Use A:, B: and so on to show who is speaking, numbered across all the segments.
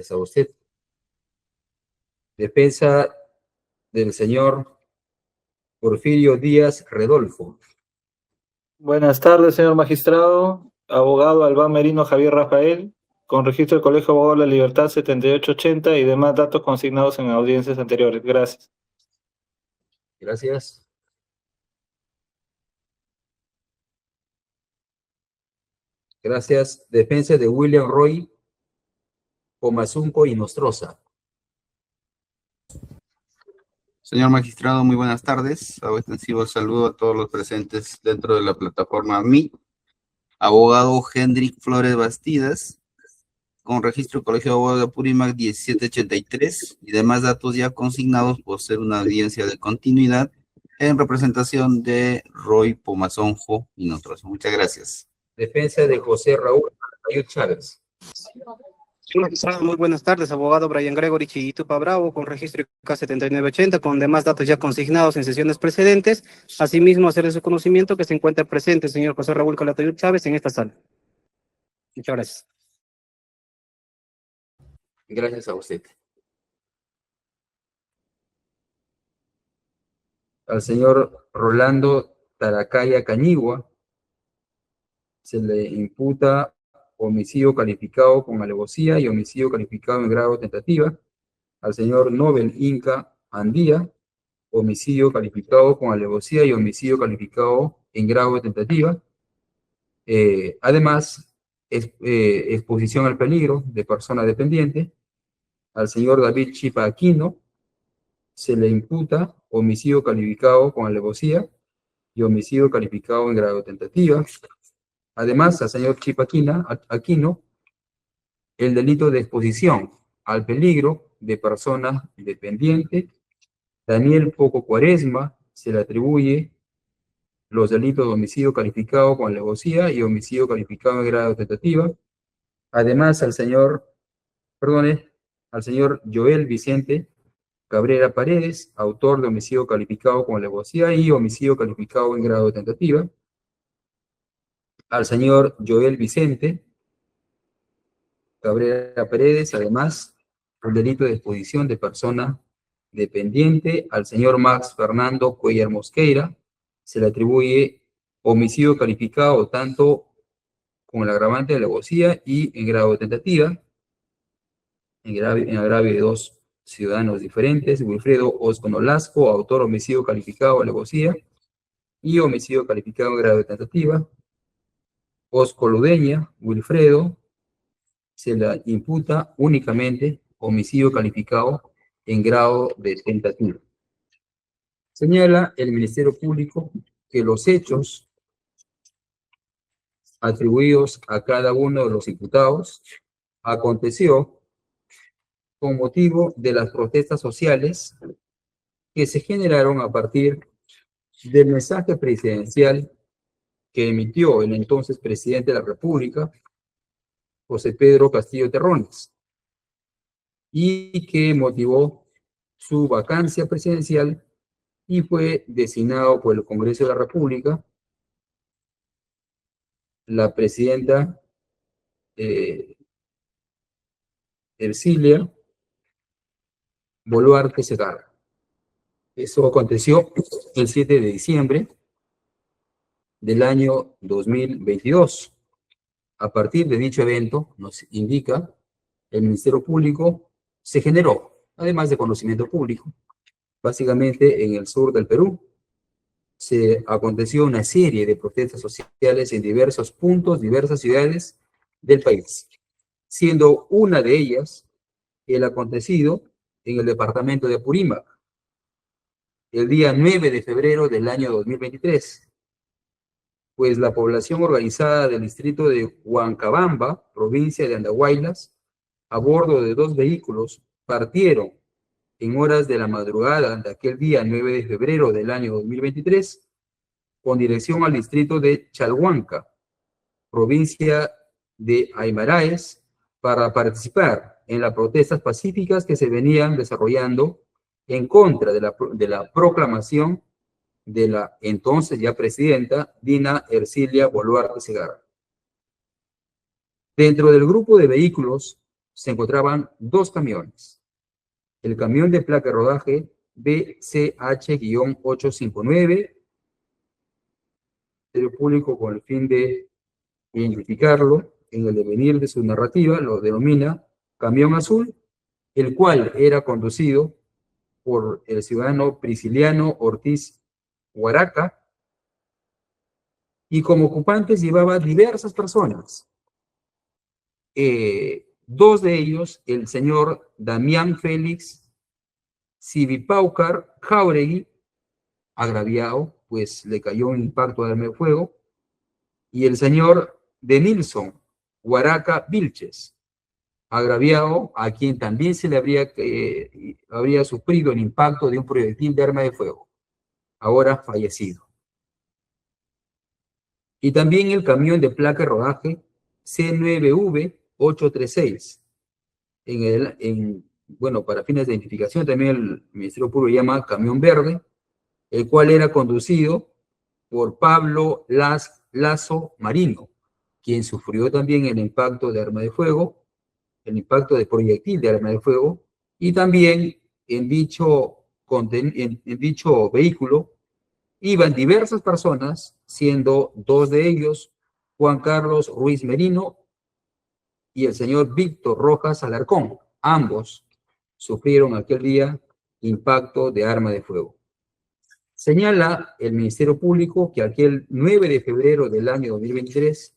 A: Gracias a usted. Defensa del señor Porfirio Díaz Redolfo.
B: Buenas tardes, señor magistrado. Abogado Albán Merino Javier Rafael, con registro del Colegio de Abogados de la Libertad 7880 y demás datos consignados en audiencias anteriores. Gracias.
A: Gracias. Gracias. Defensa de William Roy Pomazunco y Nostroza.
C: Señor magistrado, muy buenas tardes. Hago extensivo saludo a todos los presentes dentro de la plataforma MI. Abogado Hendrik Flores Bastidas, con registro Colegio de Abogados de Apurímac 1783 y demás datos ya consignados por ser una audiencia de continuidad en representación de Roy Pomazonjo y Nostroza. Muchas gracias.
A: Defensa de José Raúl Ayud Chávez.
D: Señor magistrado, muy buenas tardes. Abogado Brian Gregory Chiguitupa Bravo, con registro K7980, con demás datos ya consignados en sesiones precedentes. Asimismo, hacerle su conocimiento que se encuentra presente el señor José Raúl Calatayud Chávez en esta sala. Muchas gracias.
A: Gracias a usted. Al señor Rolando Taracaya Cañigua se le imputa homicidio calificado con alevosía y homicidio calificado en grado de tentativa. Al señor Nobel Inca Andía, homicidio calificado con alevosía y homicidio calificado en grado de tentativa. Además, exposición al peligro de persona dependiente. Al señor David Chipa Aquino se le imputa homicidio calificado con alevosía y homicidio calificado en grado de tentativa. Además, al señor Chipa Aquino, el delito de exposición al peligro de persona dependiente. Daniel Poco Cuaresma se le atribuye los delitos de homicidio calificado con alevosía y homicidio calificado en grado de tentativa. Además, al señor Joel Vicente Cabrera Paredes, autor de homicidio calificado con alevosía y homicidio calificado en grado de tentativa. Al señor Joel Vicente Cabrera Paredes, además, el delito de exposición de persona dependiente. Al señor Max Fernando Cuellar Mosqueira se le atribuye homicidio calificado tanto con el agravante de alevosía y en grado de tentativa, en agravio de dos ciudadanos diferentes. Wilfredo Osco Olasco, autor homicidio calificado alevosía y homicidio calificado en grado de tentativa. Osco Ludeña, Wilfredo, se le imputa únicamente homicidio calificado en grado de tentativa. Señala el Ministerio Público que los hechos atribuidos a cada uno de los imputados aconteció con motivo de las protestas sociales que se generaron a partir del mensaje presidencial que emitió el entonces presidente de la República, José Pedro Castillo Terrones, y que motivó su vacancia presidencial y fue designado por el Congreso de la República la presidenta Ercilia Boluarte Segarra. Eso aconteció el 7 de diciembre del año 2022. A partir de dicho evento, nos indica, el Ministerio Público se generó, además de conocimiento público, básicamente en el sur del Perú, se aconteció una serie de protestas sociales en diversos puntos, diversas ciudades del país, siendo una de ellas el acontecido en el departamento de Apurímac, el día 9 de febrero del año 2023, pues la población organizada del distrito de Huancabamba, provincia de Andahuaylas, a bordo de 2 vehículos, partieron en horas de la madrugada de aquel día 9 de febrero del año 2023, con dirección al distrito de Chalhuanca, provincia de Aymaraes, para participar en las protestas pacíficas que se venían desarrollando en contra de la proclamación de la entonces ya presidenta Dina Ercilia Boluarte Segarra. Dentro del grupo de vehículos se encontraban dos camiones. El camión de placa de rodaje BCH-859, Ministerio Público, con el fin de identificarlo en el devenir de su narrativa, lo denomina camión azul, el cual era conducido por el ciudadano Prisciliano Ortiz Huaraca, y como ocupantes llevaba diversas personas. Dos de ellos, el señor Damián Félix Sibipaucar Jauregui, agraviado, pues le cayó un impacto de arma de fuego, y el señor Denilson Huaraca Vilches, agraviado, a quien también se le habría sufrido el impacto de un proyectil de arma de fuego, ahora fallecido. Y también el camión de placa de rodaje C9V836, bueno, para fines de identificación también el Ministerio Público llama camión verde, el cual era conducido por Pablo Lazo Marino, quien sufrió también el impacto de arma de fuego, el impacto de proyectil de arma de fuego, y también en dicho vehículo iban diversas personas, siendo dos de ellos Juan Carlos Ruiz Merino y el señor Víctor Rojas Alarcón. Ambos sufrieron aquel día impacto de arma de fuego. Señala el Ministerio Público que aquel 9 de febrero del año 2023,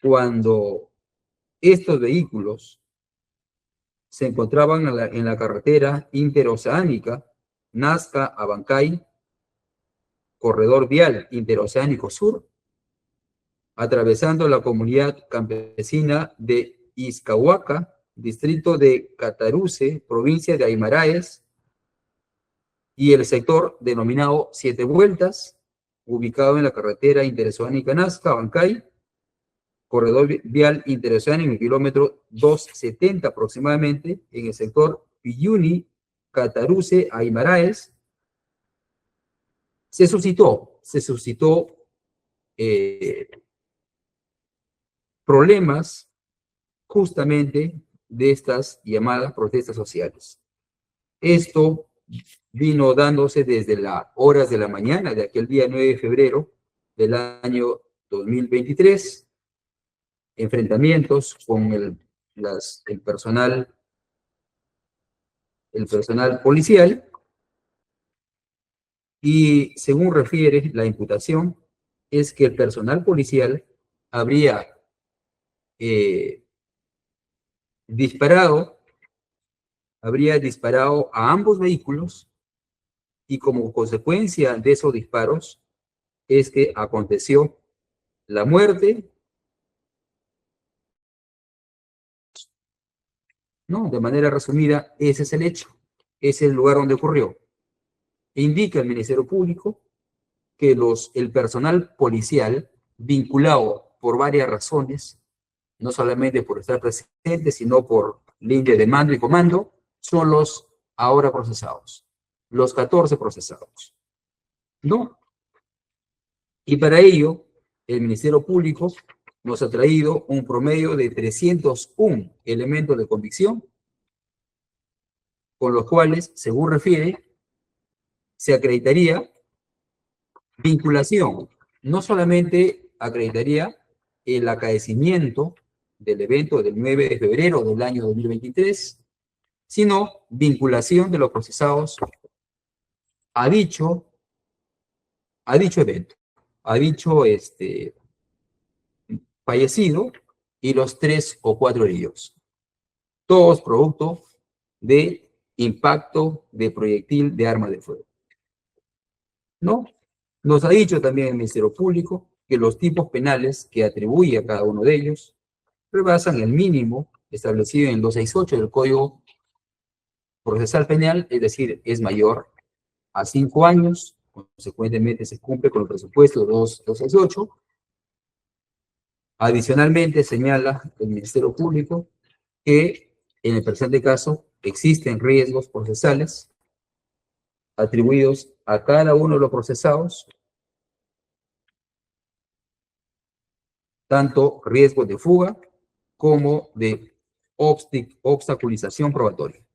A: cuando estos vehículos se encontraban en la carretera interoceánica Nazca a Bancay, corredor vial interoceánico sur, atravesando la comunidad campesina de Izcahuaca, distrito de Cataruce, provincia de Aymaraes, y el sector denominado Siete Vueltas, ubicado en la carretera interoceánica Nazca-Bancay, corredor vial interoceánico en el kilómetro 270 aproximadamente, en el sector Piyuni, Cataruce, Aymaraes, se suscitó problemas justamente de estas llamadas protestas sociales. Esto vino dándose desde las horas de la mañana de aquel día 9 de febrero del año 2023, enfrentamientos con el personal policial, y según refiere la imputación, es que el personal policial habría disparado a ambos vehículos, y como consecuencia de esos disparos es que aconteció la muerte, ¿no? De manera resumida, ese es el hecho, ese es el lugar donde ocurrió. Indica el Ministerio Público que el personal policial, vinculado por varias razones, no solamente por estar presente, sino por línea de mando y comando, son los ahora procesados, los 14 procesados, ¿no? Y para ello, el Ministerio Público nos ha traído un promedio de 301 elementos de convicción, con los cuales, según refiere, se acreditaría vinculación. No solamente acreditaría el acaecimiento del evento del 9 de febrero del año 2023, sino vinculación de los procesados a dicho evento, a dicho fallecido y los 3 o 4 heridos. Todos producto de impacto de proyectil de arma de fuego. ¿No? Nos ha dicho también el Ministerio Público que los tipos penales que atribuye a cada uno de ellos rebasan el mínimo establecido en el 268 del Código Procesal Penal, es decir, es mayor a 5 años, consecuentemente se cumple con el presupuesto 268. Adicionalmente, señala el Ministerio Público que en el presente caso existen riesgos procesales atribuidos a cada uno de los procesados, tanto riesgos de fuga como de obstaculización probatoria.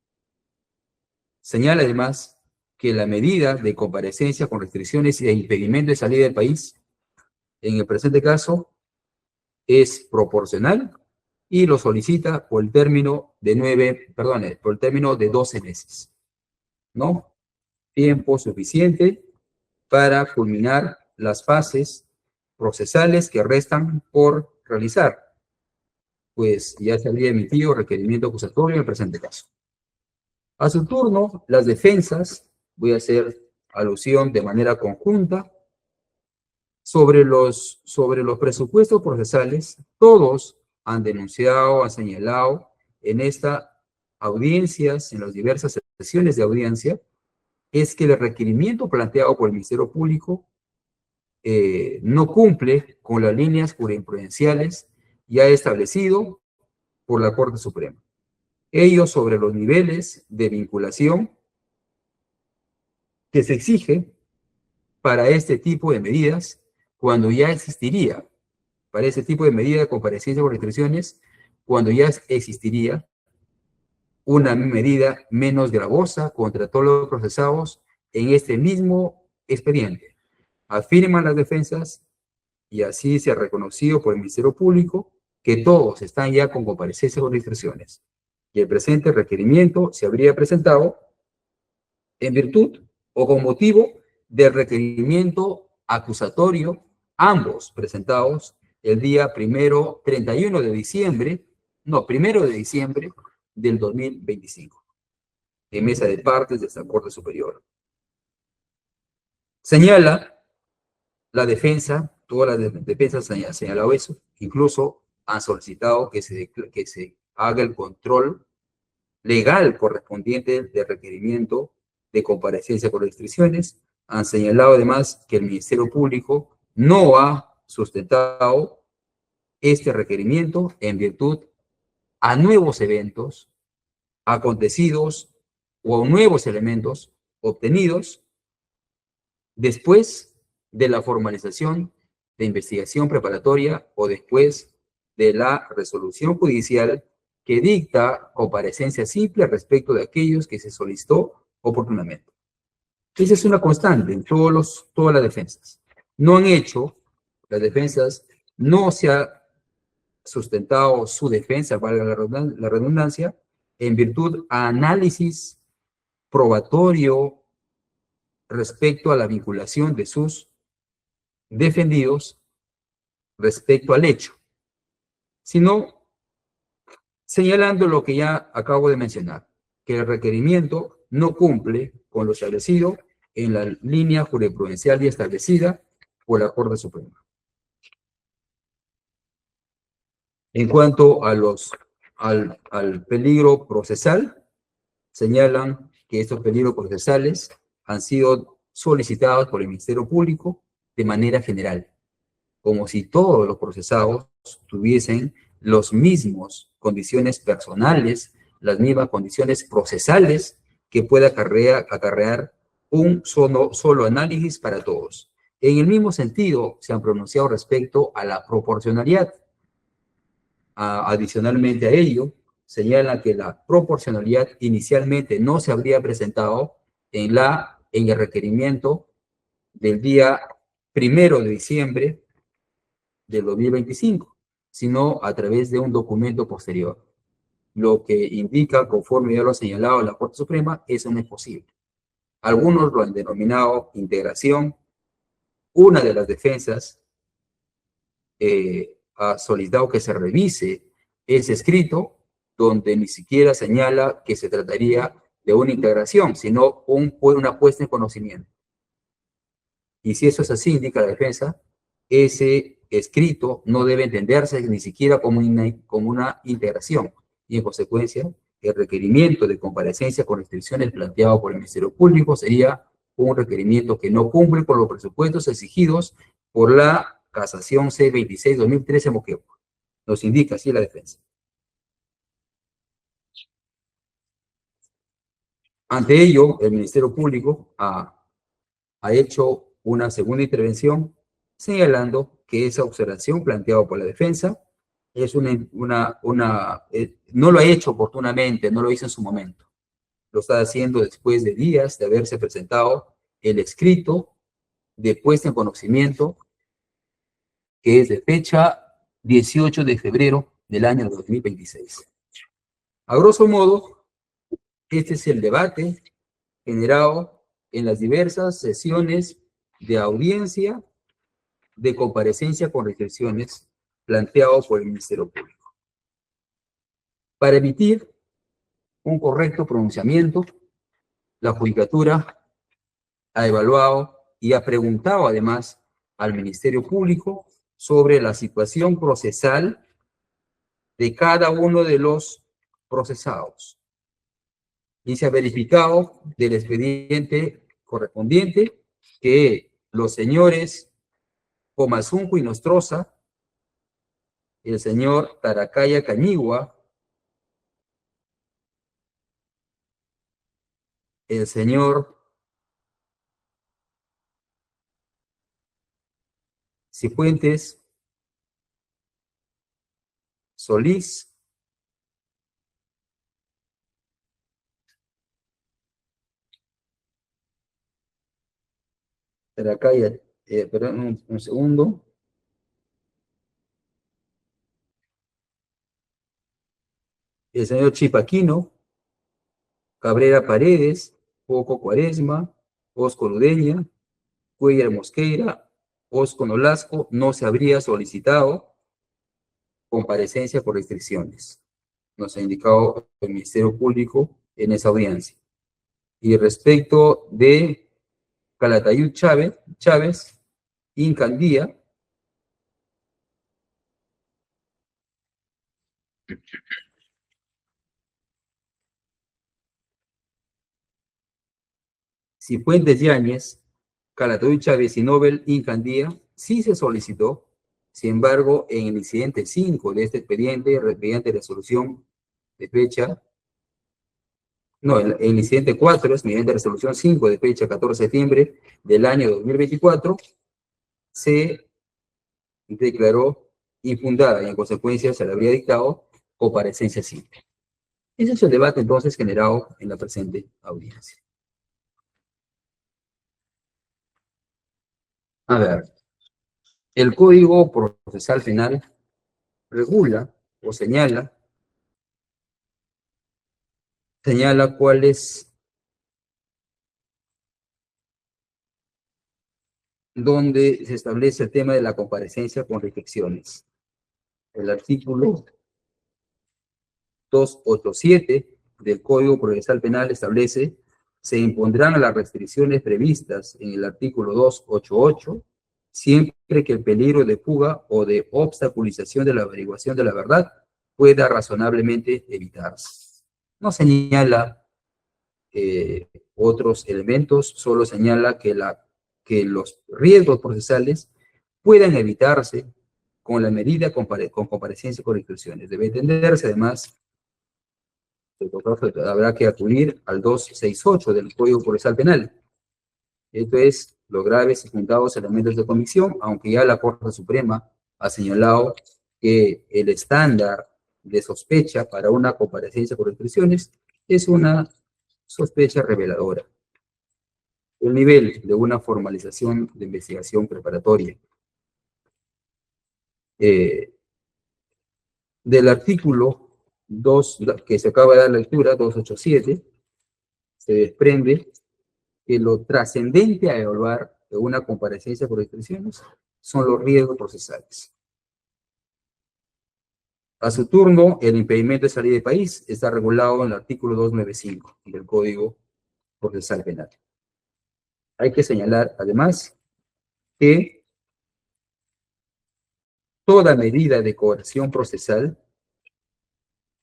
A: Señala además que la medida de comparecencia con restricciones y de impedimento de salida del país, en el presente caso, es proporcional y lo solicita por el término de 12 meses, ¿no? Tiempo suficiente para culminar las fases procesales que restan por realizar, pues ya se habría emitido requerimiento acusatorio en el presente caso. A su turno, las defensas, voy a hacer alusión de manera conjunta, sobre los presupuestos procesales, todos han denunciado, han señalado en estas audiencias, en las diversas sesiones de audiencia, es que el requerimiento planteado por el Ministerio Público no cumple con las líneas jurisprudenciales ya establecido por la Corte Suprema. Ello sobre los niveles de vinculación que se exige para este tipo de medidas cuando ya existiría, para ese tipo de medida de comparecencia con restricciones, cuando ya existiría una medida menos gravosa contra todos los procesados en este mismo expediente. Afirman las defensas, y así se ha reconocido por el Ministerio Público, que todos están ya con comparecencia con restricciones. Y el presente requerimiento se habría presentado en virtud o con motivo del requerimiento acusatorio, ambos presentados el día 1 de diciembre del 2025, en mesa de partes de esta Corte Superior. Señala la defensa, todas las defensas han señalado eso, incluso han solicitado que se haga el control legal correspondiente de requerimiento de comparecencia con restricciones. Han señalado además que el Ministerio Público no ha sustentado este requerimiento en virtud a nuevos eventos acontecidos o nuevos elementos obtenidos después de la formalización de investigación preparatoria o después de la resolución judicial que dicta comparecencia simple respecto de aquellos que se solicitó oportunamente. Esa es una constante en todas las defensas. No han hecho, las defensas, no se ha sustentado su defensa, valga la redundancia, en virtud a análisis probatorio respecto a la vinculación de sus defendidos respecto al hecho, sino señalando lo que ya acabo de mencionar, que el requerimiento no cumple con lo establecido en la línea jurisprudencial y establecida por la Corte Suprema. En cuanto a al peligro procesal, señalan que estos peligros procesales han sido solicitados por el Ministerio Público de manera general, como si todos los procesados tuviesen las mismas condiciones personales, las mismas condiciones procesales que pueda acarrear un solo análisis para todos. En el mismo sentido, se han pronunciado respecto a la proporcionalidad. Adicionalmente a ello, señala que la proporcionalidad inicialmente no se habría presentado en el requerimiento del día 1 de diciembre del 2025, sino a través de un documento posterior. Lo que indica, conforme ya lo ha señalado la Corte Suprema, eso no es posible. Algunos lo han denominado integración. Una de las defensas ha solicitado que se revise ese escrito, donde ni siquiera señala que se trataría de una integración, sino una puesta en conocimiento. Y si eso es así, indica la defensa, ese escrito no debe entenderse ni siquiera como una integración. Y en consecuencia, el requerimiento de comparecencia con restricciones planteado por el Ministerio Público sería un requerimiento que no cumple con los presupuestos exigidos por la Casación C26-2013 Moquegua. Nos indica así la defensa. Ante ello, el Ministerio Público ha hecho una segunda intervención señalando que esa observación planteada por la defensa es no lo ha hecho oportunamente, no lo hizo en su momento. Lo está haciendo después de días de haberse presentado el escrito de puesta en conocimiento, que es de fecha 18 de febrero del año 2026. A grosso modo, este es el debate generado en las diversas sesiones de audiencia de comparecencia con restricciones planteado por el Ministerio Público. Para emitir un correcto pronunciamiento, la Judicatura ha evaluado y ha preguntado además al Ministerio Público sobre la situación procesal de cada uno de los procesados. Y se ha verificado del expediente correspondiente que los señores Comazunco y Nostroza, el señor Taracaya Cañigua, el señor Cifuentes Solís, Taracaya, perdón, un segundo, el señor Chipaquino, Cabrera Paredes, Poco Cuaresma, Osco Ludeña, Cuellar Mosqueira, Osco Nolasco, no se habría solicitado comparecencia por restricciones. Nos ha indicado el Ministerio Público en esa audiencia. Y respecto de Calatayud Chávez, Incandía, Cifuentes Yáñez, Calatayud Chávez y Nobel Incandía, sí se solicitó. Sin embargo, en el incidente 5 de este expediente, mediante resolución de fecha, no, el incidente 4 es mediante resolución 5 de fecha 14 de septiembre del año 2024, se declaró infundada y en consecuencia se le habría dictado comparecencia simple. Ese es el debate entonces generado en la presente audiencia. A ver, el Código Procesal Penal regula o señala cuál es, donde se establece el tema de la comparecencia con restricciones. El artículo 287 del Código Procesal Penal establece: se impondrán las restricciones previstas en el artículo 288 siempre que el peligro de fuga o de obstaculización de la averiguación de la verdad pueda razonablemente evitarse. No señala otros elementos, solo señala que los riesgos procesales puedan evitarse con la medida con comparecencia con restricciones. Debe entenderse además, habrá que acudir al 268 del Código Procesal Penal. Esto es los graves y fundados elementos de convicción, aunque ya la Corte Suprema ha señalado que el estándar de sospecha para una comparecencia por restricciones es una sospecha reveladora. El nivel de una formalización de investigación preparatoria. Del artículo 2, que se acaba de dar lectura, 287, se desprende que lo trascendente a evaluar de una comparecencia por restricciones son los riesgos procesales. A su turno, el impedimento de salida del país está regulado en el artículo 295 del Código Procesal Penal. Hay que señalar, además, que toda medida de coerción procesal,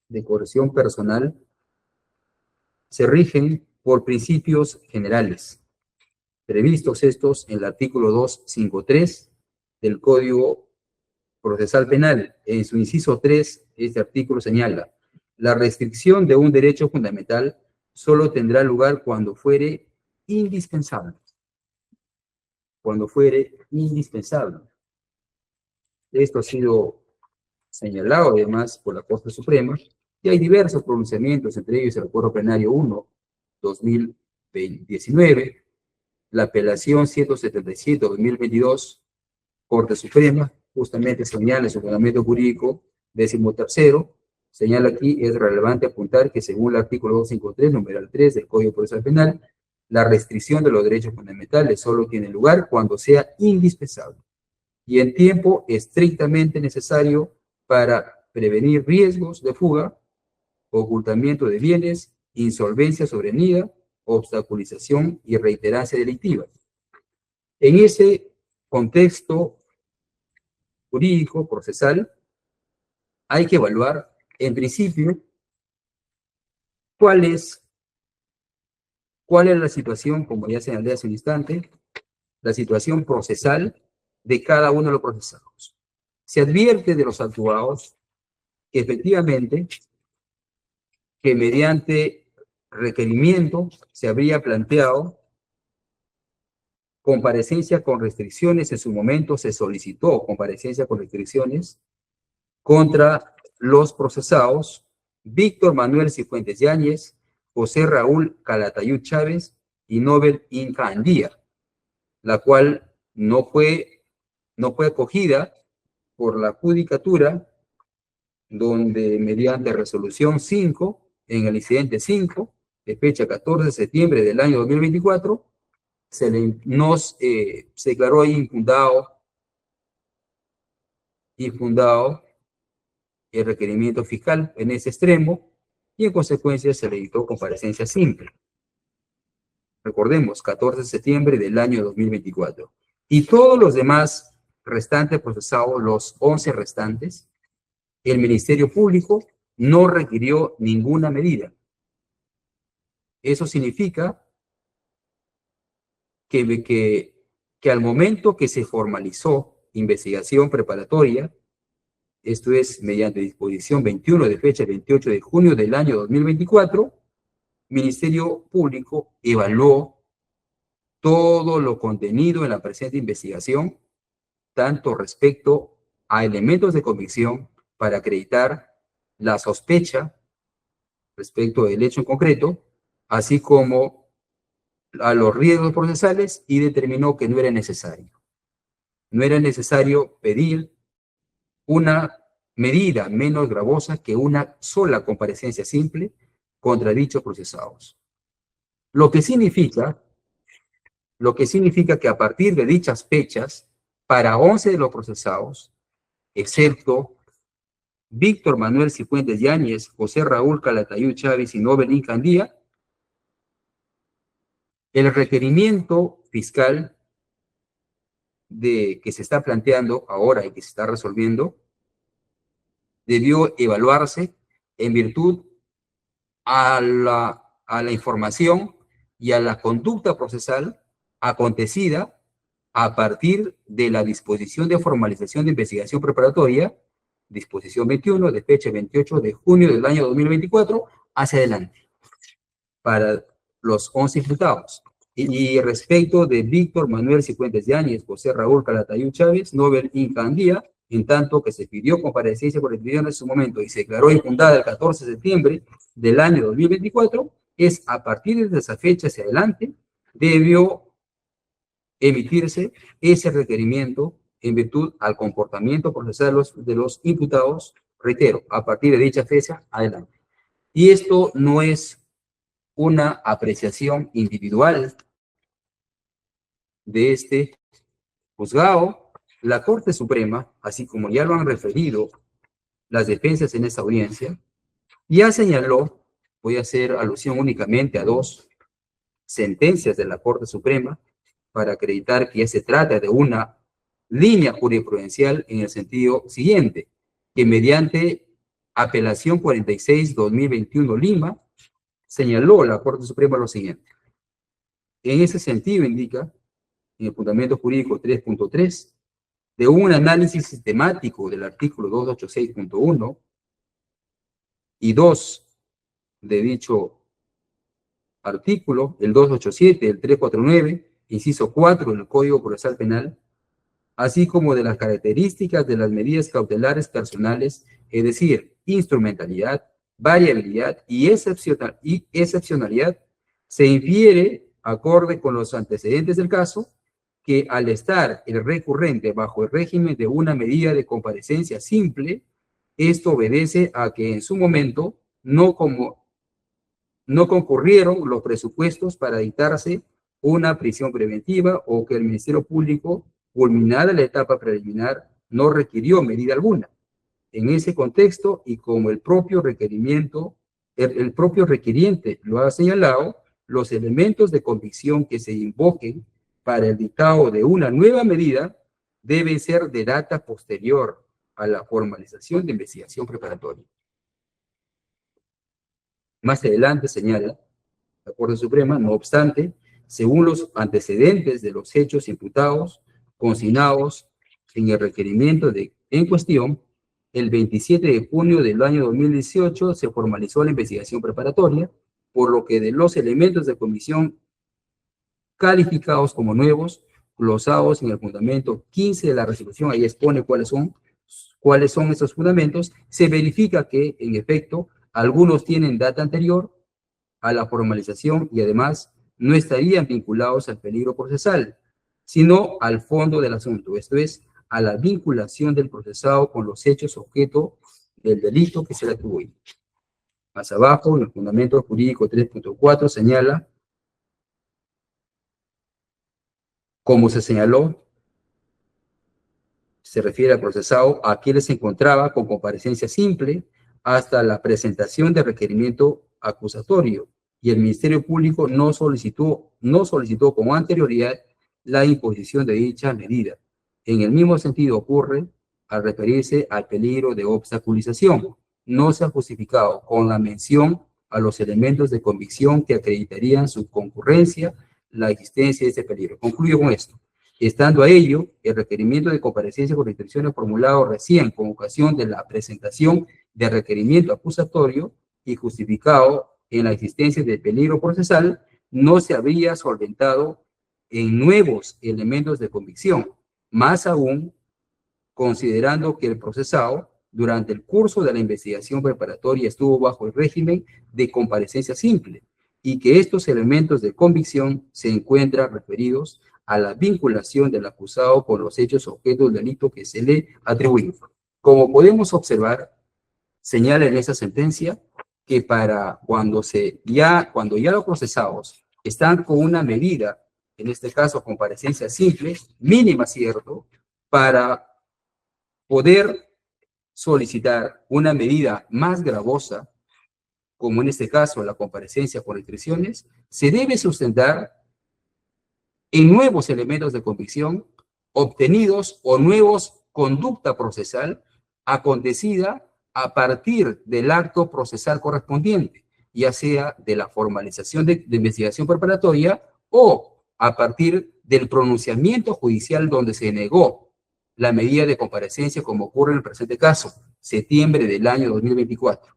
A: de coerción personal, se rigen por principios generales, previstos estos en el artículo 253 del Código Procesal Penal. En su inciso 3, este artículo señala: la restricción de un derecho fundamental solo tendrá lugar cuando fuere indispensable. Cuando fuere indispensable. Esto ha sido señalado además por la Corte Suprema, y hay diversos pronunciamientos, entre ellos el Acuerdo Plenario 1, 2019, la apelación 177, 2022, Corte Suprema, justamente señala en su fundamento jurídico 13º, señala aquí, es relevante apuntar que según el artículo 253, numeral 3 del Código Procesal Penal, la restricción de los derechos fundamentales solo tiene lugar cuando sea indispensable y en tiempo estrictamente necesario para prevenir riesgos de fuga, ocultamiento de bienes, insolvencia sobrevenida, obstaculización y reiterancia delictiva. En ese contexto jurídico, procesal, hay que evaluar, en principio, cuál es la situación, como ya señalé hace un instante, la situación procesal de cada uno de los procesados. Se advierte de los actuados que efectivamente que mediante requerimiento se habría planteado comparecencia con restricciones, en su momento se solicitó comparecencia con restricciones contra los procesados Víctor Manuel Cifuentes Yáñez, José Raúl Calatayud Chávez y Nobel Inca Andía, la cual no fue acogida por la judicatura, donde mediante resolución 5, en el incidente 5, de fecha 14 de septiembre del año 2024, se declaró infundado el requerimiento fiscal en ese extremo y en consecuencia se le dictó comparecencia simple. Recordemos, 14 de septiembre del año 2024. Y todos los demás restantes procesados, los 11 restantes, el Ministerio Público no requirió ninguna medida. Eso significa que al momento que se formalizó investigación preparatoria, esto es mediante disposición 21 de fecha 28 de junio del año 2024, Ministerio Público evaluó todo lo contenido en la presente investigación, tanto respecto a elementos de convicción para acreditar la sospecha respecto del hecho en concreto, así como a los riesgos procesales, y determinó que no era necesario. No era necesario pedir una medida menos gravosa que una sola comparecencia simple contra dichos procesados. Lo que significa que a partir de dichas fechas, para 11 de los procesados, excepto Víctor Manuel Cifuentes Yáñez, José Raúl Calatayud Chávez y Nobel Inca Andía, el requerimiento fiscal que se está planteando ahora y que se está resolviendo debió evaluarse en virtud a la información y a la conducta procesal acontecida a partir de la disposición de formalización de investigación preparatoria, disposición 21 de fecha 28 de junio del año 2024, hacia adelante, para los 11 imputados. Y respecto de Víctor Manuel Cifuentes Yáñez, José Raúl Calatayud Chávez, Nobel Inca Andía, en tanto que se pidió comparecencia por el en su momento y se declaró infundada el 14 de septiembre del año 2024, es a partir de esa fecha hacia adelante, debió emitirse ese requerimiento en virtud al comportamiento procesal de los imputados, reitero, a partir de dicha fecha adelante. Y esto no es una apreciación individual de este juzgado. La Corte Suprema, así como ya lo han referido las defensas en esta audiencia, ya señaló, voy a hacer alusión únicamente a dos sentencias de la Corte Suprema para acreditar que ya se trata de una línea jurisprudencial en el sentido siguiente, que mediante apelación 46-2021 Lima, señaló la Corte Suprema lo siguiente. En ese sentido indica, en el fundamento jurídico 3.3, de un análisis sistemático del artículo 286.1 y 2 de dicho artículo, el 287, el 349, inciso 4 del Código Procesal Penal, así como de las características de las medidas cautelares personales, es decir, instrumentalidad, variabilidad y excepcionalidad, se infiere, acorde con los antecedentes del caso, que al estar el recurrente bajo el régimen de una medida de comparecencia simple, esto obedece a que en su momento no concurrieron los presupuestos para dictarse una prisión preventiva o que el Ministerio Público, culminada la etapa preliminar, no requirió medida alguna. En ese contexto, y como el propio requiriente lo ha señalado, los elementos de convicción que se invoquen para el dictado de una nueva medida deben ser de data posterior a la formalización de investigación preparatoria. Más adelante señala la Corte Suprema, no obstante, según los antecedentes de los hechos imputados, consignados en el requerimiento en cuestión, el 27 de junio del año 2018 se formalizó la investigación preparatoria, por lo que de los elementos de comisión calificados como nuevos, glosados en el fundamento 15 de la resolución, ahí expone cuáles son esos fundamentos, se verifica que, en efecto, algunos tienen data anterior a la formalización y además no estarían vinculados al peligro procesal, sino al fondo del asunto, esto es, a la vinculación del procesado con los hechos objeto del delito que se le atribuye. Más abajo, en el fundamento jurídico 3.4 señala, como se señaló, se refiere al procesado a quien se encontraba con comparecencia simple hasta la presentación de requerimiento acusatorio, y el Ministerio Público no solicitó con anterioridad la imposición de dicha medida. En el mismo sentido ocurre al referirse al peligro de obstaculización. No se ha justificado con la mención a los elementos de convicción que acreditarían su concurrencia la existencia de este peligro. Concluyo con esto. Estando a ello, el requerimiento de comparecencia con restricciones formulado recién con ocasión de la presentación de requerimiento acusatorio y justificado en la existencia de peligro procesal, no se habría solventado en nuevos elementos de convicción, más aún considerando que el procesado durante el curso de la investigación preparatoria estuvo bajo el régimen de comparecencia simple y que estos elementos de convicción se encuentran referidos a la vinculación del acusado con los hechos objeto del delito que se le atribuye. Como podemos observar, señala en esa sentencia que cuando ya los procesados están con una medida, en este caso comparecencia simple, mínima, ¿cierto?, para poder solicitar una medida más gravosa, como en este caso la comparecencia con restricciones, se debe sustentar en nuevos elementos de convicción obtenidos o nuevos conducta procesal acontecida a partir del acto procesal correspondiente, ya sea de la formalización de investigación preparatoria o a partir del pronunciamiento judicial donde se negó la medida de comparecencia, como ocurre en el presente caso, septiembre del año 2024.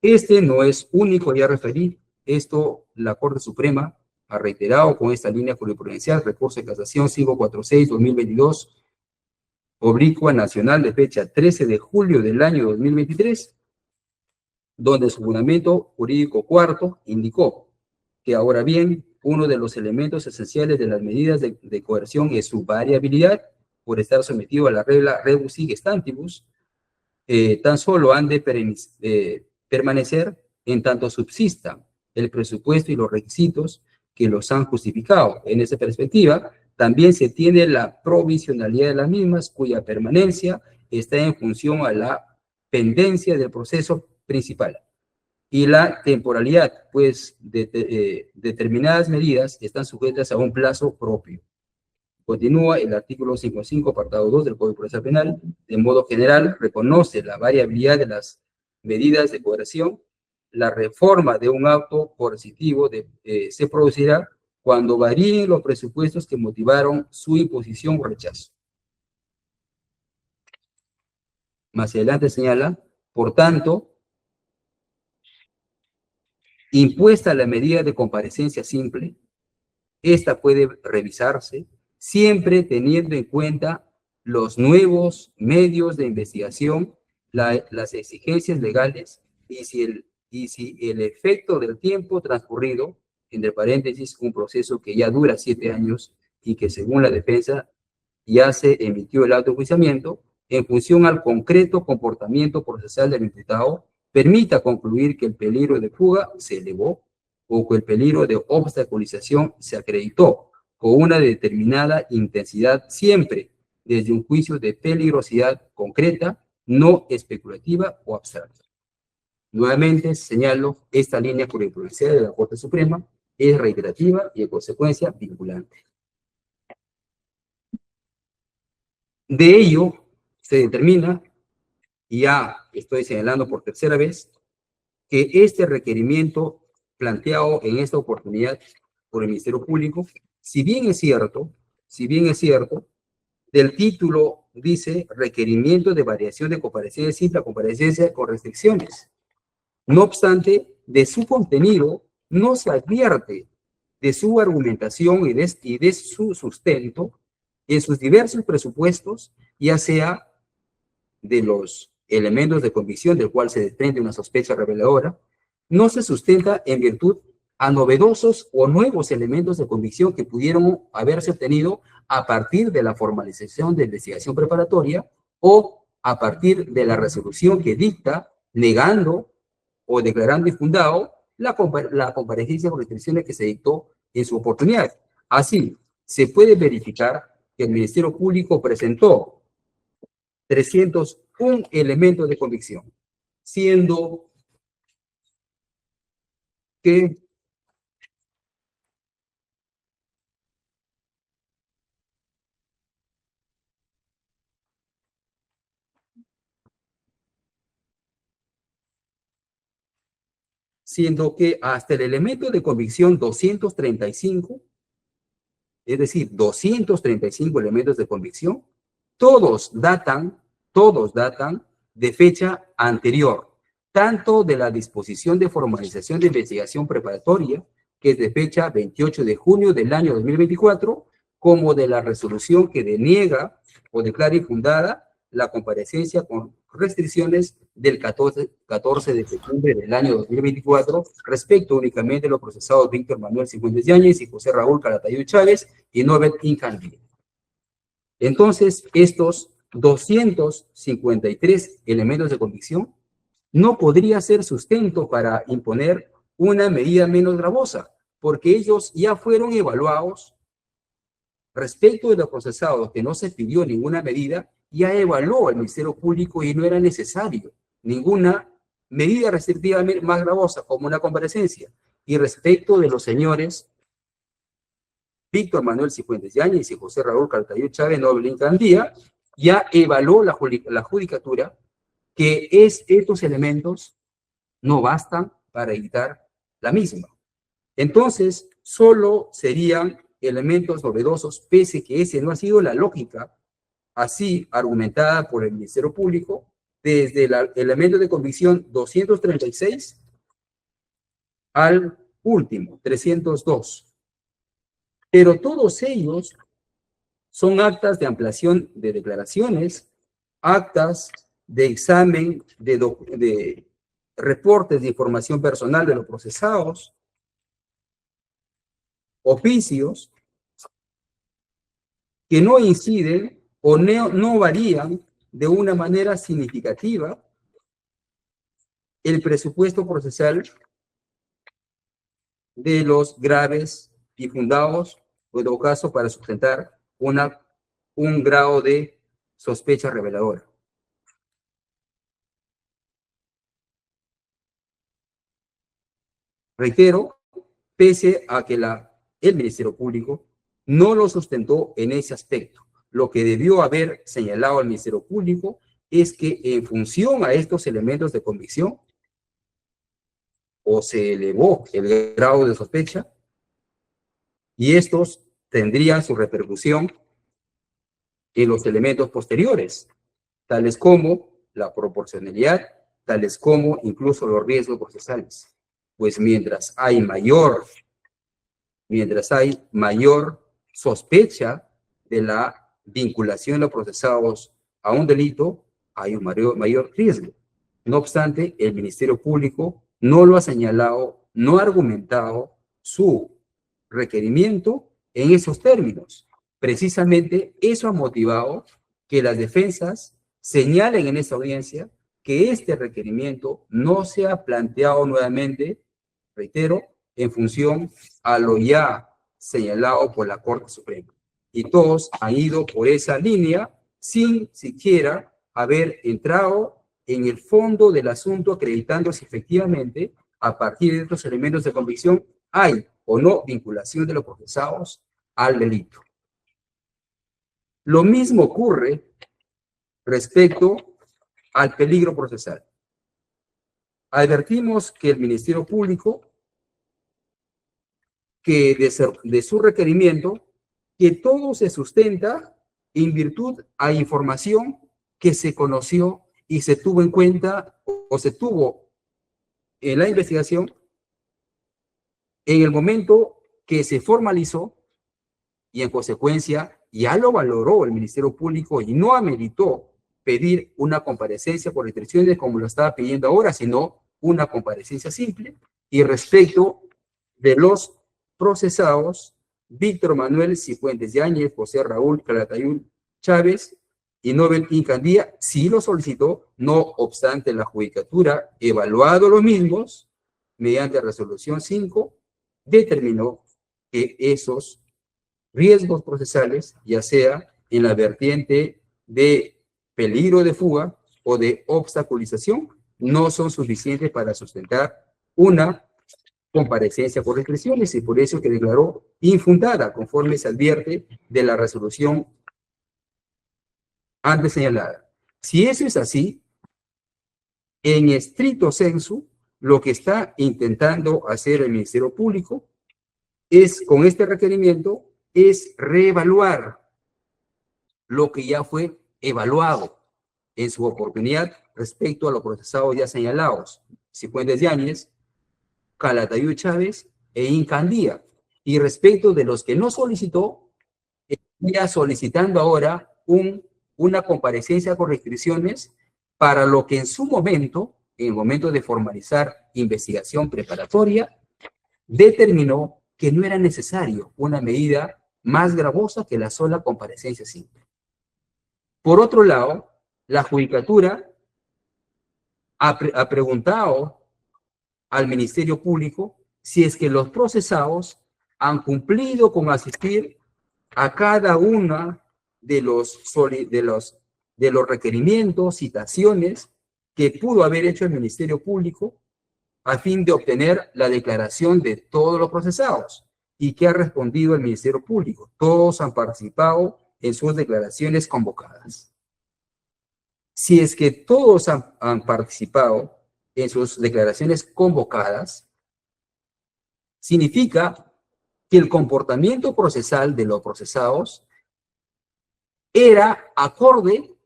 A: Este no es único, ya referí, esto la Corte Suprema ha reiterado con esta línea jurisprudencial, recurso de casación 546-2022, oblicua nacional de fecha 13 de julio del año 2023, donde su fundamento jurídico cuarto indicó que ahora bien, uno de los elementos esenciales de las medidas de coerción es su variabilidad, por estar sometido a la regla rebus sic stantibus, tan solo han de permanecer en tanto subsista el presupuesto y los requisitos que los han justificado. En esa perspectiva, también se tiene la provisionalidad de las mismas, cuya permanencia está en función a la pendencia del proceso principal. Y la temporalidad, pues determinadas medidas están sujetas a un plazo propio. Continúa el artículo 55, apartado 2 del Código Procesal Penal. De modo general, reconoce la variabilidad de las medidas de coerción. La reforma de un acto coercitivo se producirá cuando varíen los presupuestos que motivaron su imposición o rechazo. Más adelante señala, por tanto, impuesta la medida de comparecencia simple, esta puede revisarse siempre teniendo en cuenta los nuevos medios de investigación, las exigencias legales y si el efecto del tiempo transcurrido, entre paréntesis, un proceso que ya dura 7 años y que según la defensa ya se emitió el auto de enjuiciamiento, en función al concreto comportamiento procesal del imputado, permita concluir que el peligro de fuga se elevó o que el peligro de obstaculización se acreditó con una determinada intensidad siempre desde un juicio de peligrosidad concreta, no especulativa o abstracta. Nuevamente señalo, esta línea jurisprudencial de la Corte Suprema es reiterativa y en consecuencia vinculante. De ello se determina, y ya estoy señalando por tercera vez, que este requerimiento planteado en esta oportunidad por el Ministerio Público, si bien es cierto, del título dice requerimiento de variación de comparecencia simple a comparecencia con restricciones. No obstante, de su contenido no se advierte de su argumentación y de su sustento en sus diversos presupuestos, ya sea de los elementos de convicción del cual se desprende una sospecha reveladora, no se sustenta en virtud a novedosos o nuevos elementos de convicción que pudieron haberse obtenido a partir de la formalización de investigación preparatoria o a partir de la resolución que dicta negando o declarando infundado la comparecencia con restricciones que se dictó en su oportunidad. Así, se puede verificar que el Ministerio Público presentó 301 elementos de convicción, siendo que hasta el elemento de convicción 235, es decir, 235 elementos de convicción, todos datan de fecha anterior, tanto de la disposición de formalización de investigación preparatoria, que es de fecha 28 de junio del año 2024, como de la resolución que deniega o declara infundada la comparecencia con restricciones del 14 de septiembre del año 2024, respecto únicamente a los procesados Víctor Manuel Cifuentes Yáñez y José Raúl Calatayud Chávez y Nobel Incandil. Entonces, estos 253 elementos de convicción no podría ser sustento para imponer una medida menos gravosa, porque ellos ya fueron evaluados respecto de los procesados que no se pidió ninguna medida, ya evaluó el Ministerio Público y no era necesario ninguna medida restrictiva más gravosa como una comparecencia. Y respecto de los señores Víctor Manuel Cifuentes Yáñez y José Raúl Calatayud Chávez Nobel Incandía, ya evaluó la judicatura que estos elementos no bastan para evitar la misma. Entonces, solo serían elementos novedosos, pese que ese no ha sido la lógica así argumentada por el Ministerio Público, desde el elemento de convicción 236 al último, 302. Pero todos ellos son actas de ampliación de declaraciones, actas de examen de reportes de información personal de los procesados, oficios que no inciden o no varían de una manera significativa el presupuesto procesal de los graves y fundados, o en todo caso, para sustentar un grado de sospecha reveladora. Reitero, pese a que el Ministerio Público no lo sustentó en ese aspecto. Lo que debió haber señalado al Ministerio Público es que en función a estos elementos de convicción, o se elevó el grado de sospecha, y estos tendrían su repercusión en los elementos posteriores, tales como la proporcionalidad, tales como incluso los riesgos procesales. Pues mientras hay mayor sospecha de la vinculación de los procesados a un delito, hay un mayor riesgo. No obstante, el Ministerio Público no lo ha señalado, no ha argumentado su requerimiento en esos términos. Precisamente eso ha motivado que las defensas señalen en esta audiencia que este requerimiento no se ha planteado nuevamente, reitero, en función a lo ya señalado por la Corte Suprema. Y todos han ido por esa línea sin siquiera haber entrado en el fondo del asunto, acreditando si efectivamente, a partir de estos elementos de convicción, hay o no vinculación de los procesados al delito. Lo mismo ocurre respecto al peligro procesal. Advertimos que el Ministerio Público, que de su requerimiento, que todo se sustenta en virtud a información que se conoció y se tuvo en cuenta o se tuvo en la investigación en el momento que se formalizó, y en consecuencia ya lo valoró el Ministerio Público y no ameritó pedir una comparecencia por restricciones como lo estaba pidiendo ahora, sino una comparecencia simple. Y respecto de los procesados, Víctor Manuel Cifuentes Yáñez, José Raúl Calatayud Chávez y Nobel Incandía, sí lo solicitó, no obstante la judicatura, evaluado los mismos, mediante resolución 5, determinó que esos riesgos procesales, ya sea en la vertiente de peligro de fuga o de obstaculización, no son suficientes para sustentar una comparecencia por restricciones, y por eso que declaró infundada, conforme se advierte de la resolución antes señalada. Si eso es así, en estricto sensu, lo que está intentando hacer el Ministerio Público es, con este requerimiento, es reevaluar lo que ya fue evaluado en su oportunidad respecto a los procesados ya señalados, Cifuentes Yáñez, Calatayud Chávez e Incandía. Y respecto de los que no solicitó, ya solicitando ahora una comparecencia con restricciones para lo que en su momento, en el momento de formalizar investigación preparatoria, determinó que no era necesario una medida más gravosa que la sola comparecencia simple. Por otro lado, la judicatura ha preguntado al Ministerio Público si es que los procesados han cumplido con asistir a cada una de los requerimientos, citaciones que pudo haber hecho el Ministerio Público a fin de obtener la declaración de todos los procesados. ¿Y qué ha respondido el Ministerio Público? Todos han participado en sus declaraciones convocadas. Si es que todos han participado en sus declaraciones convocadas, significa que el comportamiento procesal de los procesados era acorde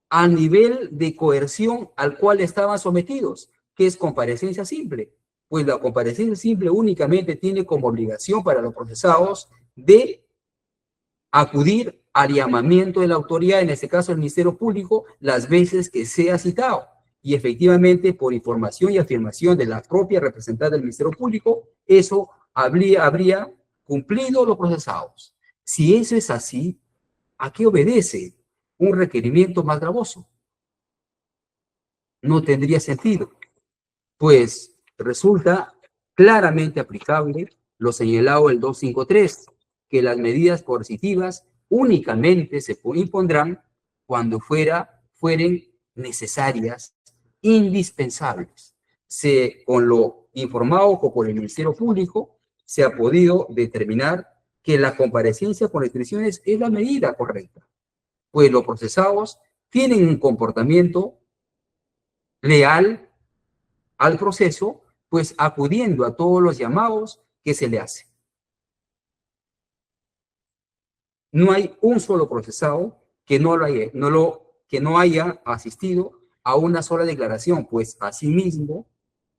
A: al nivel de coerción al cual estaban sometidos, que es comparecencia simple. Pues la comparecencia simple únicamente tiene como obligación para los procesados de acudir al llamamiento de la autoridad, en este caso el Ministerio Público, las veces que sea citado. Y efectivamente, por información y afirmación de la propia representante del Ministerio Público, eso habría cumplido los procesados. Si eso es así, ¿a qué obedece un requerimiento más gravoso? No tendría sentido, pues resulta claramente aplicable lo señalado el 253, que las medidas coercitivas únicamente se impondrán cuando fueren necesarias, indispensables. Con lo informado por el Ministerio Público, se ha podido determinar que la comparecencia con restricciones es la medida correcta, pues los procesados tienen un comportamiento leal al proceso, pues acudiendo a todos los llamados que se le hacen. No hay un solo procesado que no haya asistido a una sola declaración, pues asimismo,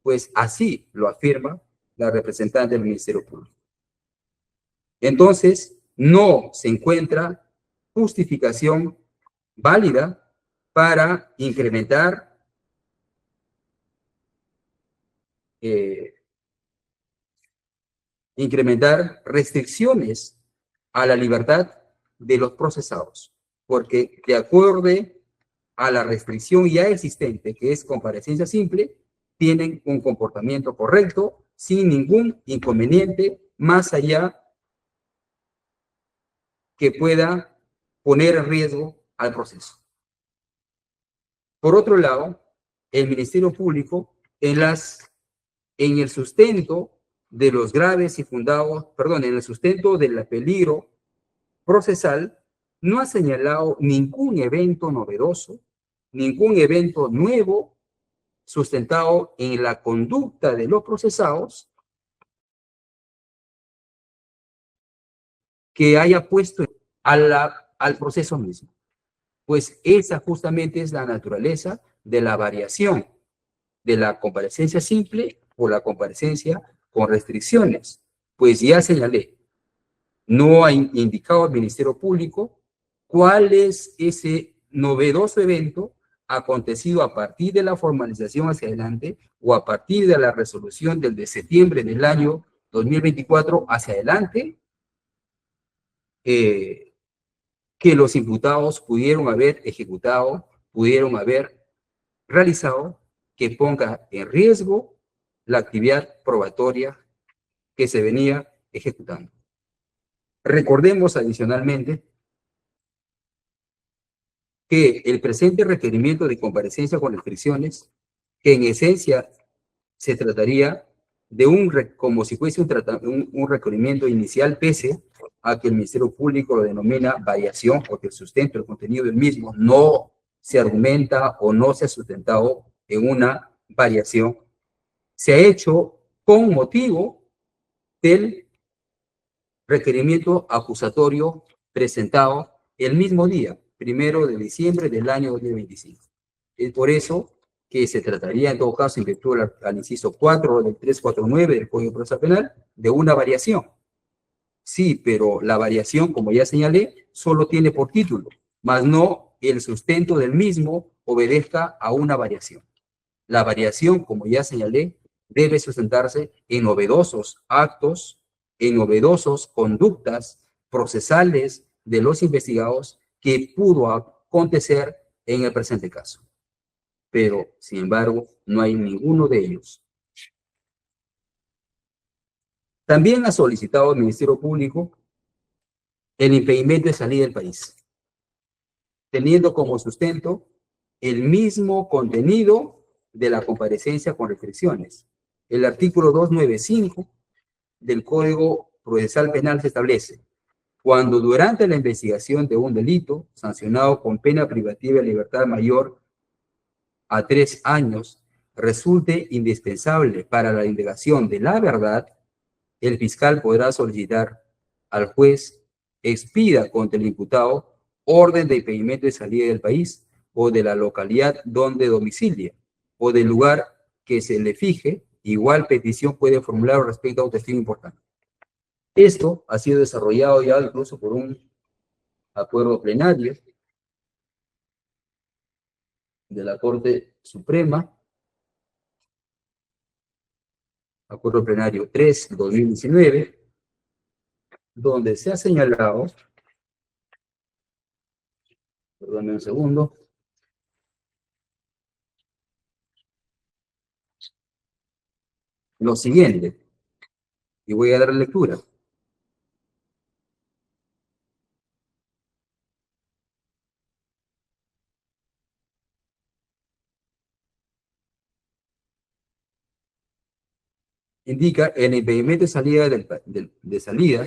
A: pues así lo afirma la representante del Ministerio Público. Entonces, no se encuentra justificación válida para incrementar restricciones a la libertad de los procesados, porque de acuerdo a la restricción ya existente, que es comparecencia simple, tienen un comportamiento correcto, sin ningún inconveniente, más allá que pueda poner en riesgo al proceso. Por otro lado, el Ministerio Público, en el sustento de los graves y fundados, perdón, en el sustento del peligro procesal, no ha señalado ningún evento novedoso, ningún evento nuevo sustentado en la conducta de los procesados que haya puesto al proceso mismo. Pues esa justamente es la naturaleza de la variación de la comparecencia simple o la comparecencia con restricciones. Pues ya señalé, no ha indicado al Ministerio Público cuál es ese novedoso evento acontecido a partir de la formalización hacia adelante o a partir de la resolución del de septiembre del año 2024 hacia adelante, que los imputados pudieron haber ejecutado, pudieron haber realizado, que ponga en riesgo la actividad probatoria que se venía ejecutando. Recordemos adicionalmente que el presente requerimiento de comparecencia con restricciones, que en esencia se trataría de como si fuese un requerimiento inicial, pese a que el Ministerio Público lo denomina variación, porque el sustento, el contenido del mismo no se argumenta o no se ha sustentado en una variación, se ha hecho con motivo del requerimiento acusatorio presentado el mismo día, 1 de diciembre del año 2025. Es por eso que se trataría, en todo caso, en virtud al inciso 4 del 349 del Código Procesal Penal, de una variación. Sí, pero la variación, como ya señalé, solo tiene por título, más no el sustento del mismo obedezca a una variación. La variación, como ya señalé, debe sustentarse en novedosos actos, en novedosas conductas procesales de los investigados que pudo acontecer en el presente caso. Pero, sin embargo, no hay ninguno de ellos. También ha solicitado el Ministerio Público el impedimento de salida del país, teniendo como sustento el mismo contenido de la comparecencia con restricciones. El artículo 295 del Código Procesal Penal se establece: cuando durante la investigación de un delito sancionado con pena privativa de libertad mayor a 3 años resulte indispensable para la indagación de la verdad, el fiscal podrá solicitar al juez expida contra el imputado orden de impedimento de salida del país o de la localidad donde domicilia o del lugar que se le fije. Igual petición puede formular respecto a un testigo importante. Esto ha sido desarrollado ya incluso por un acuerdo plenario de la Corte Suprema, acuerdo plenario 3/2019, donde se ha señalado, perdónme un segundo, lo siguiente, y voy a dar lectura. Indica: el impedimento de salida, de salida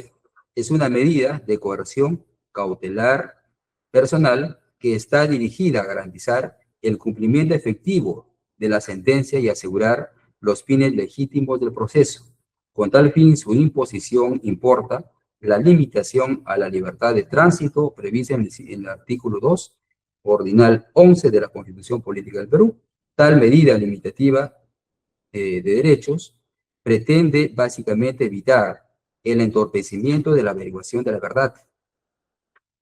A: es una medida de coerción cautelar personal que está dirigida a garantizar el cumplimiento efectivo de la sentencia y asegurar los fines legítimos del proceso. Con tal fin, su imposición importa la limitación a la libertad de tránsito prevista en el artículo 2, ordinal 11 de la Constitución Política del Perú. Tal medida limitativa de derechos pretende básicamente evitar el entorpecimiento de la averiguación de la verdad.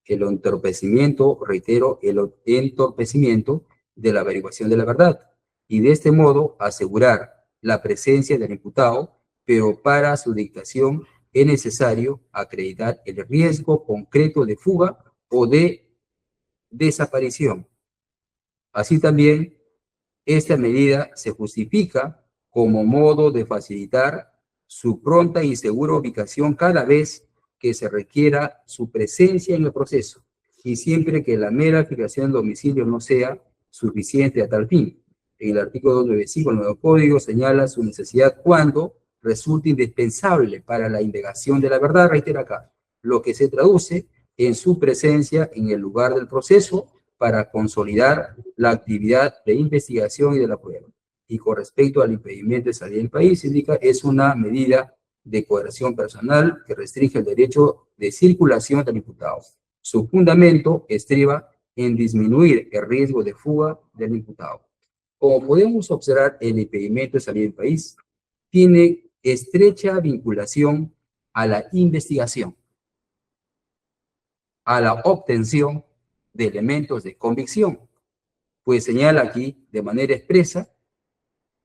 A: El entorpecimiento, reitero, el entorpecimiento de la averiguación de la verdad. Y de este modo asegurar la presencia del imputado, pero para su dictación es necesario acreditar el riesgo concreto de fuga o de desaparición. Así también, esta medida se justifica como modo de facilitar su pronta y segura ubicación cada vez que se requiera su presencia en el proceso y siempre que la mera fijación del domicilio no sea suficiente a tal fin. En el artículo 295 del nuevo código señala su necesidad cuando resulta indispensable para la indagación de la verdad, reitero acá, lo que se traduce en su presencia en el lugar del proceso para consolidar la actividad de investigación y de la prueba. Y con respecto al impedimento de salir del país, indica es una medida de coerción personal que restringe el derecho de circulación del imputado. Su fundamento estriba en disminuir el riesgo de fuga del imputado. Como podemos observar, el impedimento de salir del país tiene estrecha vinculación a la investigación, a la obtención de elementos de convicción, pues señala aquí de manera expresa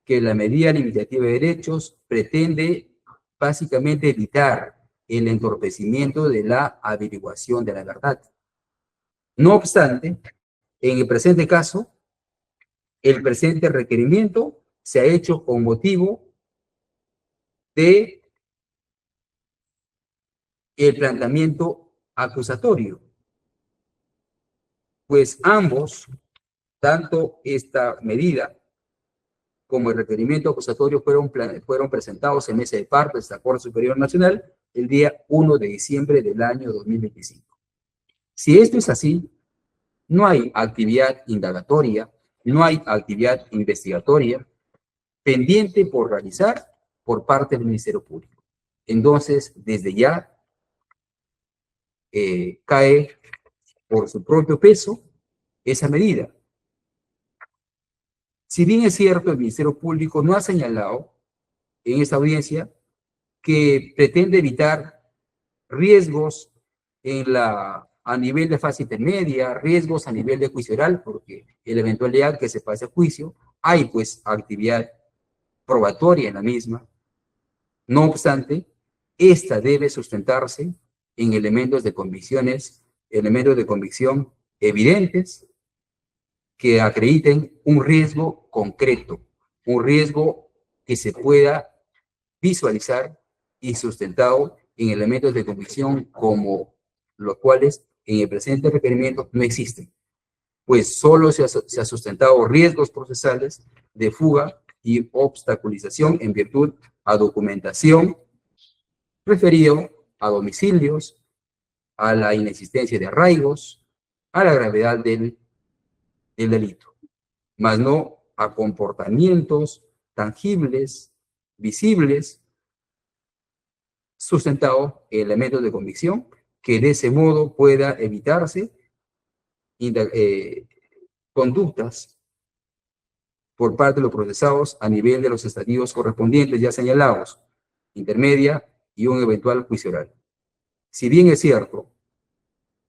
A: que la medida limitativa de derechos pretende básicamente evitar el entorpecimiento de la averiguación de la verdad. No obstante, en el presente caso, el presente requerimiento se ha hecho con motivo de el planteamiento acusatorio, pues ambos, tanto esta medida como el requerimiento acusatorio fueron presentados en mesa de partes de la Corte Superior Nacional el día 1 de diciembre del año 2025. Si esto es así, no hay actividad indagatoria, no hay actividad investigatoria pendiente por realizar por parte del Ministerio Público. Entonces, desde ya cae por su propio peso esa medida. Si bien es cierto, el Ministerio Público no ha señalado en esta audiencia que pretende evitar riesgos a nivel de fase intermedia, riesgos a nivel de juicio oral, porque en la eventualidad que se pase a juicio, hay pues actividad probatoria en la misma. No obstante, esta debe sustentarse en elementos de convicción evidentes que acrediten un riesgo concreto, un riesgo que se pueda visualizar y sustentado en elementos de convicción como los cuales en el presente requerimiento no existen, pues solo se ha sustentado riesgos procesales de fuga y obstaculización en virtud a documentación referido a domicilios, a la inexistencia de arraigos, a la gravedad del delito, más no a comportamientos tangibles, visibles, sustentado en elementos de convicción, que de ese modo pueda evitarse conductas por parte de los procesados a nivel de los estadios correspondientes ya señalados, intermedia y un eventual juicio oral. Si bien es cierto,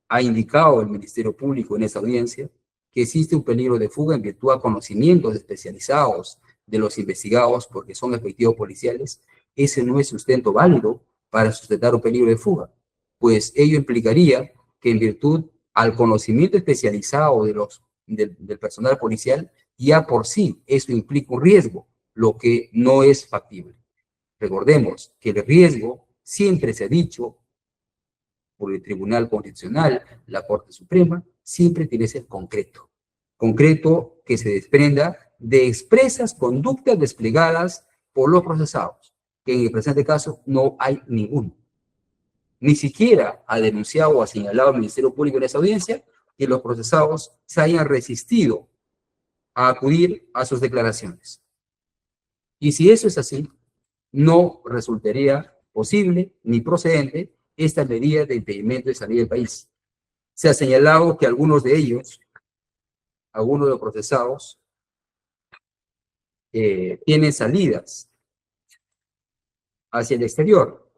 A: ha indicado el Ministerio Público en esta audiencia que existe un peligro de fuga en virtud a conocimientos especializados de los investigados porque son efectivos policiales, ese no es sustento válido para sustentar un peligro de fuga, pues ello implicaría que en virtud al conocimiento especializado del personal policial, ya por sí eso implica un riesgo, lo que no es factible. Recordemos que el riesgo siempre se ha dicho por el Tribunal Constitucional, la Corte Suprema, siempre tiene que ser concreto. Concreto que se desprenda de expresas conductas desplegadas por los procesados, que en el presente caso no hay ninguno. Ni siquiera ha denunciado o ha señalado el Ministerio Público en esa audiencia que los procesados se hayan resistido a acudir a sus declaraciones. Y si eso es así, no resultaría posible ni procedente esta medida de impedimento de salir del país. Se ha señalado que algunos de ellos, algunos de los procesados, tienen salidas hacia el exterior.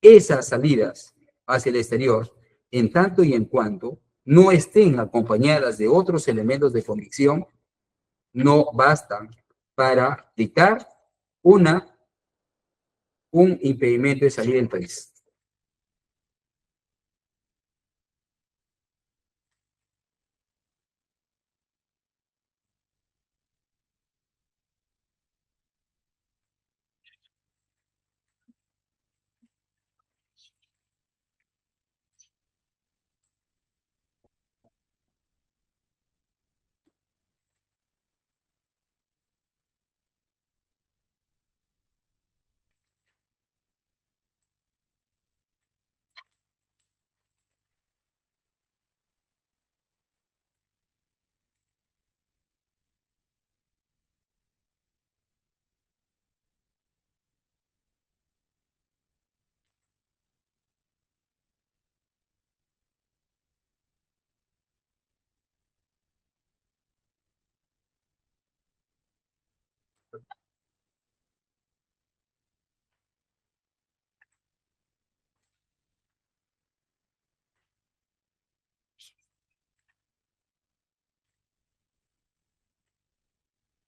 A: esas salidas hacia el exterior, en tanto y en cuanto no estén acompañadas de otros elementos de convicción, no bastan para dictar un impedimento de salir del país.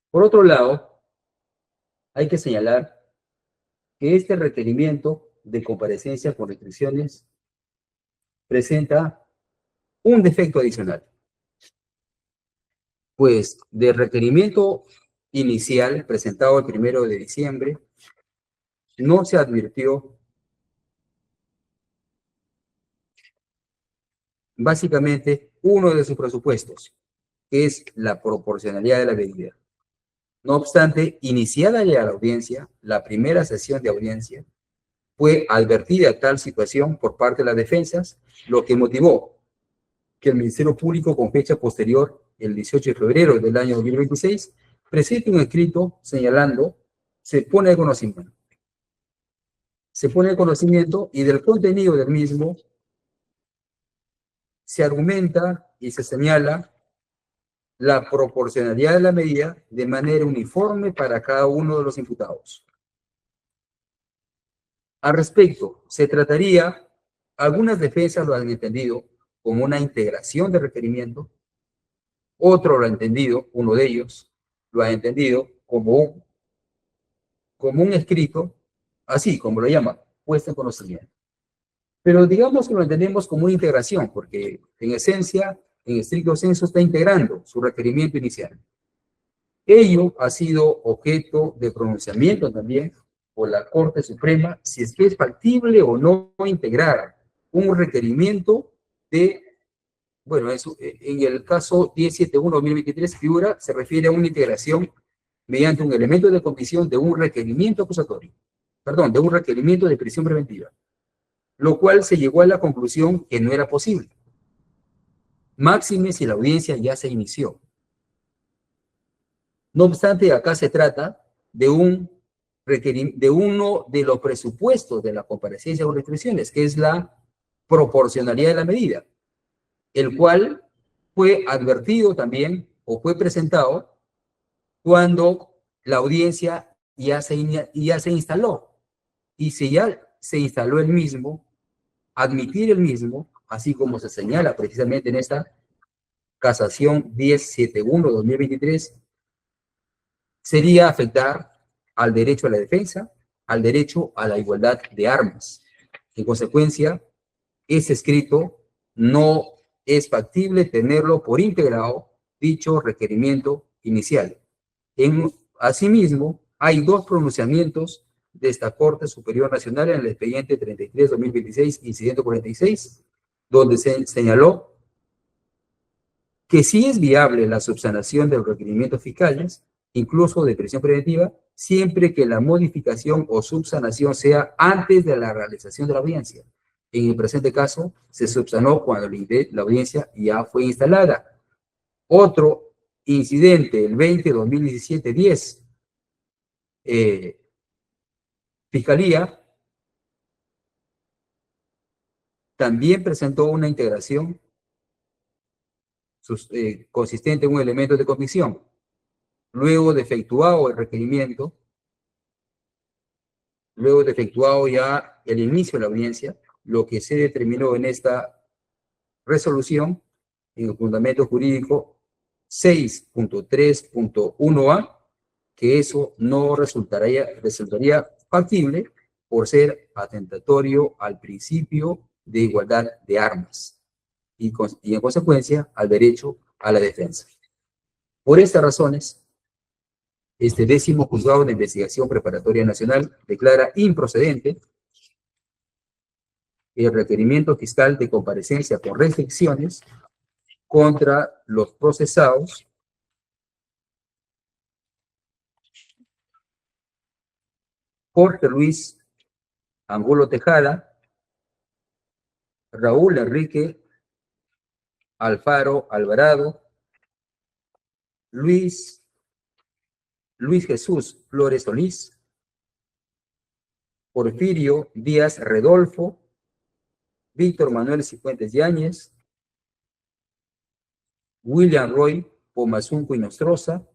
A: Por otro lado, hay que señalar que este requerimiento de comparecencia con restricciones presenta un defecto adicional, pues del requerimiento inicial presentado el 1 de diciembre no se advirtió básicamente uno de sus presupuestos, que es la proporcionalidad de la medida. No obstante, iniciada ya la audiencia, la primera sesión de audiencia, fue advertida tal situación por parte de las defensas, lo que motivó que el Ministerio Público, con fecha posterior, el 18 de febrero del año 2026, presente un escrito señalando, se pone de conocimiento. Se pone de conocimiento y del contenido del mismo se argumenta y se señala la proporcionalidad de la medida de manera uniforme para cada uno de los imputados. Al respecto, se trataría, algunas defensas lo han entendido como una integración de requerimiento, otro lo ha entendido, uno de ellos lo ha entendido como un escrito, así como lo llama, puesta en conocimiento. Pero digamos que lo entendemos como una integración, porque en esencia, en estricto senso, está integrando su requerimiento inicial. Ello ha sido objeto de pronunciamiento también por la Corte Suprema, si es que es factible o no integrar un requerimiento de, bueno, eso, en el caso 1071-2023 figura, se refiere a una integración mediante un elemento de comisión de un requerimiento acusatorio, perdón, de un requerimiento de prisión preventiva, lo cual se llegó a la conclusión que no era posible. Máxime si la audiencia ya se inició. No obstante, acá se trata de uno de los presupuestos de la comparecencia con restricciones, que es la proporcionalidad de la medida, el cual fue advertido también o fue presentado cuando la audiencia ya se instaló. Y si ya se instaló el mismo, admitir el mismo, así como se señala precisamente en esta casación 1071-2023, sería afectar al derecho a la defensa, al derecho a la igualdad de armas. En consecuencia, ese escrito no es factible tenerlo por integrado dicho requerimiento inicial. Asimismo, hay dos pronunciamientos de esta Corte Superior Nacional en el expediente 33-2026, incidente 46, donde se señaló que sí es viable la subsanación de los requerimientos fiscales, incluso de prisión preventiva, siempre que la modificación o subsanación sea antes de la realización de la audiencia. En el presente caso, se subsanó cuando la audiencia ya fue instalada. Otro incidente, el 20-2017-10, Fiscalía también presentó una integración consistente en un elemento de convicción. Luego de efectuado el requerimiento, luego de efectuado ya el inicio de la audiencia, lo que se determinó en esta resolución, en el fundamento jurídico 6.3.1a, que eso no resultaría factible por ser atentatorio al principio de igualdad de armas y en consecuencia al derecho a la defensa. Por estas razones, este 10º Juzgado de Investigación Preparatoria Nacional declara improcedente el requerimiento fiscal de comparecencia con restricciones contra los procesados Jorge Luis Angulo Tejada, Raúl Enrique Alfaro Alvarado, Luis Jesús Flores Solís, Porfirio Díaz Redolfo, Víctor Manuel Cifuentes Yáñez, William Roy Pomazunco y Nostroza,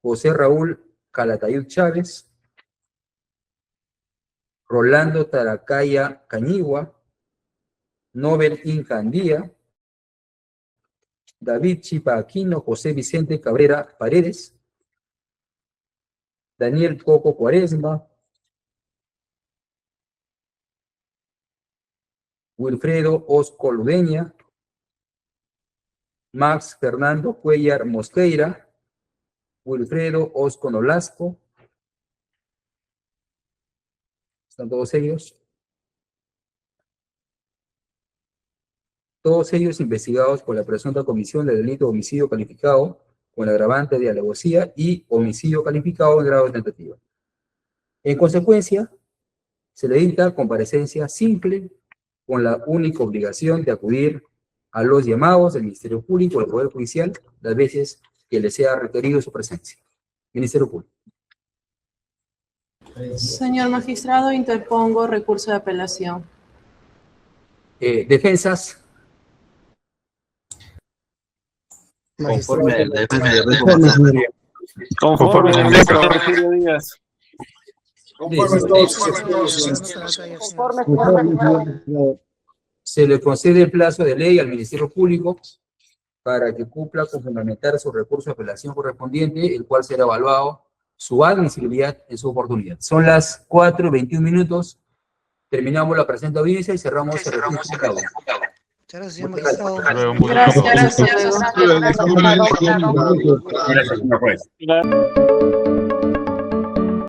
A: José Raúl Calatayud Chávez, Rolando Taracaya Cañigua, Nobel Incandía, David Chipa Aquino, José Vicente Cabrera Paredes, Daniel Coco Cuaresma, Wilfredo Osco Ludeña, Max Fernando Cuellar Mosqueira, Wilfredo Osco Nolasco. ¿Están todos ellos? Todos ellos investigados por la presunta comisión del delito de homicidio calificado con el agravante de alevosía y homicidio calificado en grado de tentativa. En consecuencia, se le dicta comparecencia simple con la única obligación de acudir a los llamados del Ministerio Público o del Poder Judicial las veces que le sea requerido su presencia. Ministerio Público.
E: Señor magistrado, interpongo recurso de apelación.
A: Defensas.
C: Conforme a la defensa de
B: Conforme al ministro Porfirio Díaz.
A: Se le concede el plazo de ley al Ministerio Público para que cumpla con fundamentar su recurso de apelación correspondiente, el cual será evaluado su admisibilidad en su oportunidad. Son las 4:21. Terminamos la presente audiencia y cerramos el registro.
F: Muchas gracias, señor magistrado.
E: Gracias.
G: Gracias, señor juez.